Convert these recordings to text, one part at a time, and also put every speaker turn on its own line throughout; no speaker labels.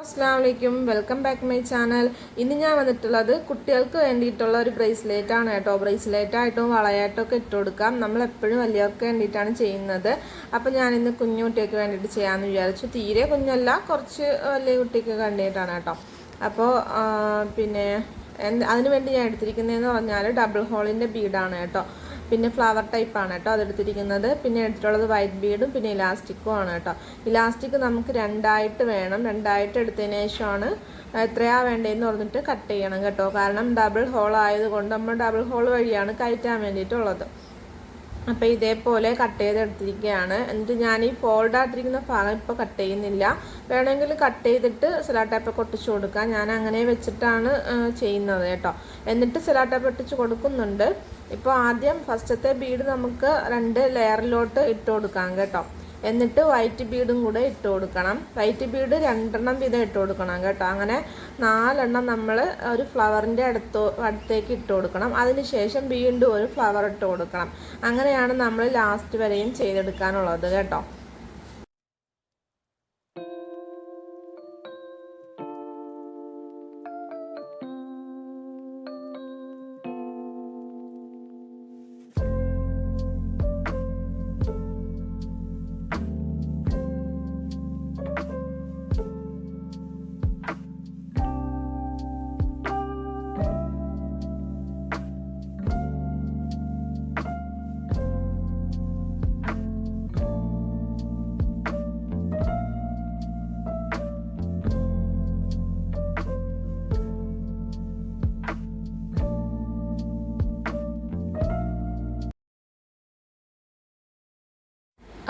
അസ്സലാമലൈക്കും, welcome back my channel. ഇന്ന് ഞാൻ വന്നിട്ടുള്ളത് കുട്ടികൾക്ക് വേണ്ടിയിട്ടുള്ള ഒരു ബ്രേസ്ലെറ്റ് ആണ് കേട്ടോ. ബ്രേസ്ലെറ്റ് ആയിട്ടും വളയായിട്ടും ഒക്കെ ഇട്ട് കൊടുക്കാം. നമ്മൾ എപ്പോഴും വലിയവർക്ക് വേണ്ടിയിട്ടാണ് ചെയ്യുന്നത്. അപ്പോൾ ഞാനിന്ന് കുഞ്ഞു കുട്ടികൾക്ക് വേണ്ടിയിട്ട് ചെയ്യാമെന്ന് വിചാരിച്ചു. തീരെ കുഞ്ഞല്ല, കുറച്ച് വലിയ കുട്ടിക്ക് വേണ്ടിയിട്ടാണ് കേട്ടോ. അപ്പോൾ അതിന് വേണ്ടി ഞാൻ എടുത്തിരിക്കുന്നതെന്ന് പറഞ്ഞാൽ ഡബിൾ ഹോളിൻ്റെ ബീഡാണ് കേട്ടോ. പിന്നെ ഫ്ലവർ ടൈപ്പാണ് കേട്ടോ അതെടുത്തിരിക്കുന്നത്. പിന്നെ എടുത്തിട്ടുള്ളത് വൈറ്റ് ബീഡും പിന്നെ ഇലാസ്റ്റിക്കും ആണ് കേട്ടോ. ഇലാസ്റ്റിക് നമുക്ക് രണ്ടായിട്ട് വേണം. രണ്ടായിട്ട് എടുത്തതിന് ശേഷമാണ് എത്രയാണ് വേണ്ടതെന്ന് പറഞ്ഞിട്ട് കട്ട് ചെയ്യണം കേട്ടോ. കാരണം ഡബിൾ ഹോൾ ആയതുകൊണ്ട് നമ്മൾ ഡബിൾ ഹോൾ വഴിയാണ് കയറ്റാൻ വേണ്ടിയിട്ടുള്ളത്. അപ്പോൾ ഇതേപോലെ കട്ട് ചെയ്തെടുത്തിരിക്കുകയാണ്. എന്നിട്ട് ഞാൻ ഈ ഫോൾഡ് ആയിട്ടിരിക്കുന്ന ഭാഗം ഇപ്പോൾ കട്ട് ചെയ്യുന്നില്ല. വേണമെങ്കിൽ കട്ട് ചെയ്തിട്ട് സെല്ലോ ടേപ്പൊക്കെ ഒട്ടിച്ച് കൊടുക്കാം. ഞാൻ അങ്ങനെ വെച്ചിട്ടാണ് ചെയ്യുന്നത് കേട്ടോ. എന്നിട്ട് സെല്ലോ ടേപ്പ് ഒട്ടിച്ച് കൊടുക്കുന്നുണ്ട്. ഇപ്പോൾ ആദ്യം ഫസ്റ്റത്തെ ബീഡ് നമുക്ക് 2 ലെയറിലോട്ട് ഇട്ട് കൊടുക്കാം കേട്ടോ. എന്നിട്ട് വൈറ്റ് ബീഡും കൂടെ ഇട്ട് കൊടുക്കണം. വൈറ്റ് ബീഡ് 2 വീതം ഇട്ട് കൊടുക്കണം കേട്ടോ. അങ്ങനെ 4 നമ്മൾ ഒരു ഫ്ലവറിൻ്റെ അടുത്തേക്ക് ഇട്ട് കൊടുക്കണം. അതിനുശേഷം വീണ്ടും ഒരു ഫ്ലവർ ഇട്ട് കൊടുക്കണം. അങ്ങനെയാണ് നമ്മൾ ലാസ്റ്റ് വരെയും ചെയ്തെടുക്കാനുള്ളത് കേട്ടോ.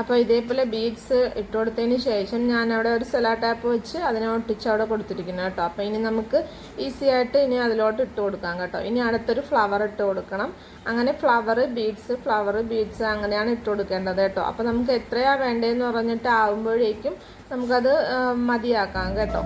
അപ്പോൾ ഇതേപോലെ ബീഡ്സ് ഇട്ട് കൊടുത്തതിന് ശേഷം ഞാൻ അവിടെ ഒരു സെല്ലോ ടാപ്പ് വെച്ച് അതിനെ ഒട്ടിച്ച് അവിടെ കൊടുത്തിരിക്കുന്നു കേട്ടോ. അപ്പോൾ ഇനി നമുക്ക് ഈസി ആയിട്ട് ഇനി അതിലോട്ട് ഇട്ട് കൊടുക്കാം കേട്ടോ. ഇനി അടുത്തൊരു ഫ്ലവർ ഇട്ട് കൊടുക്കണം. അങ്ങനെ ഫ്ലവർ ബീഡ്സ് അങ്ങനെയാണ് ഇട്ട് കൊടുക്കേണ്ടത് കേട്ടോ. അപ്പോൾ നമുക്ക് എത്രയാണ് വേണ്ടതെന്ന് പറഞ്ഞിട്ട് ആകുമ്പോഴേക്കും നമുക്കത് മതിയാക്കാം കേട്ടോ.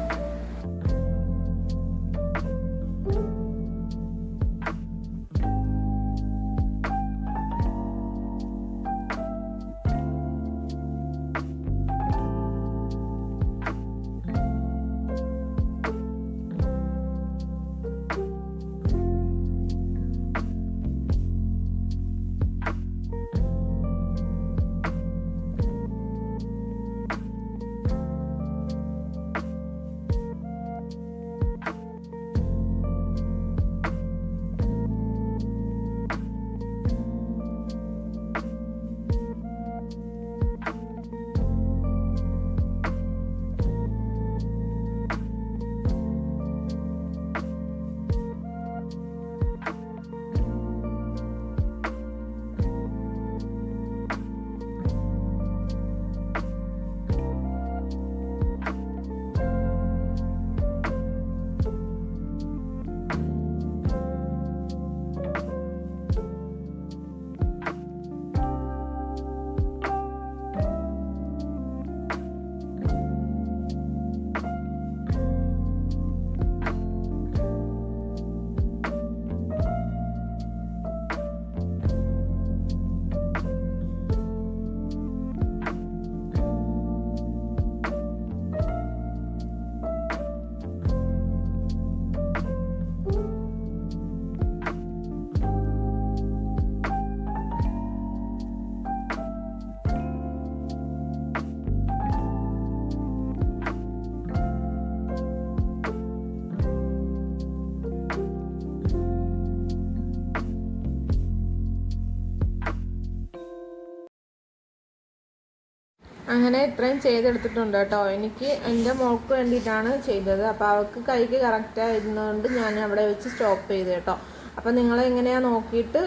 അങ്ങനെ ഇത്രയും ചെയ്തെടുത്തിട്ടുണ്ട് കേട്ടോ. എനിക്ക് എൻ്റെ മോൾക്ക് വേണ്ടിയിട്ടാണ് ചെയ്തത്. അപ്പോൾ അവൾക്ക് കൈക്ക് കറക്റ്റായിരുന്നതുകൊണ്ട് ഞാൻ അവിടെ വെച്ച് സ്റ്റോപ്പ് ചെയ്തു കേട്ടോ. അപ്പോൾ നിങ്ങളെങ്ങനെയാണ് നോക്കിയിട്ട്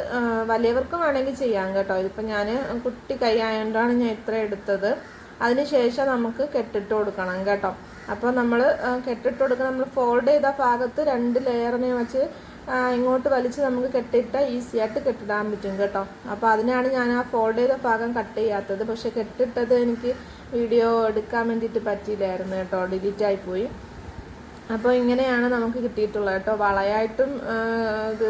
വലിയവർക്കും വേണമെങ്കിൽ ചെയ്യാം കേട്ടോ. ഇതിപ്പോൾ ഞാൻ കുട്ടി കൈ ആയതുകൊണ്ടാണ് ഞാൻ ഇത്ര എടുത്തത്. അതിനുശേഷം നമുക്ക് കെട്ടിട്ട് കൊടുക്കണം കേട്ടോ. അപ്പോൾ നമ്മൾ കെട്ടിട്ട് കൊടുക്കണം. നമ്മൾ ഫോൾഡ് ചെയ്ത ഭാഗത്ത് 2 ലെയറിനെ വെച്ച് ഇങ്ങോട്ട് വലിച്ച് നമുക്ക് കെട്ടിയിട്ട് ഈസി ആയിട്ട് കെട്ടിടാൻ പറ്റും കേട്ടോ. അപ്പോൾ അതിനാണ് ഞാൻ ആ ഫോൾഡ് ചെയ്ത ഭാഗം കട്ട് ചെയ്യാത്തത്. പക്ഷെ കെട്ടിട്ടത് എനിക്ക് വീഡിയോ എടുക്കാൻ വേണ്ടിയിട്ട് പറ്റിയില്ലായിരുന്നു കേട്ടോ, ഡിലീറ്റ് ആയിപ്പോയി. അപ്പോൾ ഇങ്ങനെയാണ് നമുക്ക് കിട്ടിയിട്ടുള്ളത് കേട്ടോ. വളയായിട്ടും ഇത്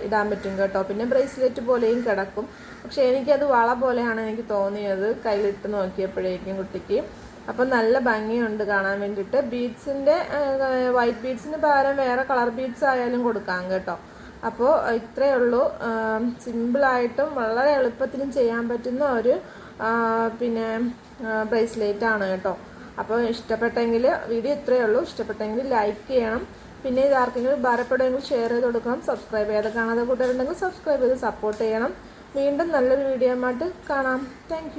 ഇടാൻ പറ്റും കേട്ടോ. പിന്നെ ബ്രേസ്ലെറ്റ് പോലെയും കിടക്കും. പക്ഷേ എനിക്കത് വള പോലെയാണ് എനിക്ക് തോന്നിയത് കയ്യിലിട്ട് നോക്കിയപ്പോഴേക്കും കുട്ടിക്ക്. അപ്പോൾ നല്ല ഭംഗിയുണ്ട് കാണാൻ വേണ്ടിയിട്ട്. ബീഡ്സിൻ്റെ വൈറ്റ് ബീഡ്സിന് പകരം വേറെ കളർ ബീഡ്സ് ആയാലും കൊടുക്കാം കേട്ടോ. അപ്പോൾ ഇത്രയേ ഉള്ളൂ. സിമ്പിളായിട്ടും വളരെ എളുപ്പത്തിലും ചെയ്യാൻ പറ്റുന്ന ഒരു പിന്നെ ബ്രേസ്ലെറ്റ് ആണ് കേട്ടോ. അപ്പോൾ ഇഷ്ടപ്പെട്ടെങ്കിൽ വീഡിയോ ഇത്രയേ ഉള്ളൂ. ഇഷ്ടപ്പെട്ടെങ്കിൽ ലൈക്ക് ചെയ്യണം. പിന്നെ ഇത് ആർക്കെങ്കിലും ഉപകാരപ്പെടുമെങ്കിൽ ഷെയർ ചെയ്ത് കൊടുക്കണം. സബ്സ്ക്രൈബ് ചെയ്യാതെ കാണാതെ കൂട്ടുകാരുണ്ടെങ്കിൽ സബ്സ്ക്രൈബ് ചെയ്ത് സപ്പോർട്ട് ചെയ്യണം. വീണ്ടും നല്ലൊരു വീഡിയോ ആയിട്ട് കാണാം. താങ്ക്